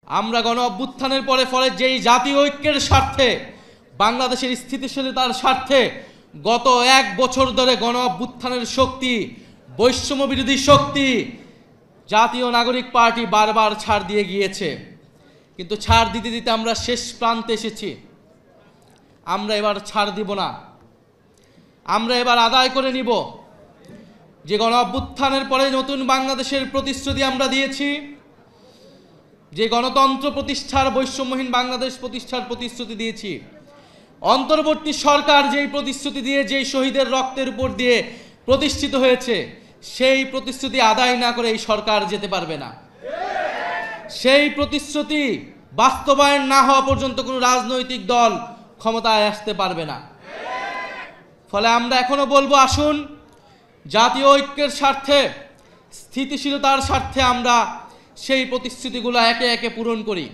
আমরা গণ অভ্যুত্থানের পরে যেই জাতীয় ঐক্যের স্বার্থে বাংলাদেশের স্থিতিশীলতার স্বার্থে গত 1 বছর ধরে গণ অভ্যুত্থানের শক্তি, বৈষম্য বিরোধী শক্তি, জাতীয় নাগরিক পার্টি বারবার ছাড় দিয়ে গিয়েছে, কিন্তু ছাড় দিতে দিতে আমরা শেষ প্রান্তে এসেছি। আমরা এবার ছাড় দিব না। আমরা এবার আদায় করে নিব যে গণ অভ্যুত্থানের পরে নতুন বাংলাদেশের প্রতিশ্রুতি আমরা দিয়েছি, যে গণতন্ত্র প্রতিষ্ঠার, বৈষম্যহীন বাংলাদেশ প্রতিষ্ঠার প্রতিশ্রুতি দিয়েছি। অন্তর্বর্তী সরকার যেই প্রতিশ্রুতি দিয়ে, যেই শহীদের রক্তের উপর দিয়ে প্রতিষ্ঠিত হয়েছে, সেই প্রতিশ্রুতি আদায় না করে এই সরকার যেতে পারবে না। সেই প্রতিশ্রুতি বাস্তবায়ন না হওয়া পর্যন্ত কোনো রাজনৈতিক দল ক্ষমতায় আসতে পারবে না। ফলে আমরা এখনো বলবো, আসুন জাতীয় ঐক্যের স্বার্থে, স্থিতিশীলতার স্বার্থে আমরা সেই প্রতিশ্রুতিগুলো একে একে পূরণ করি।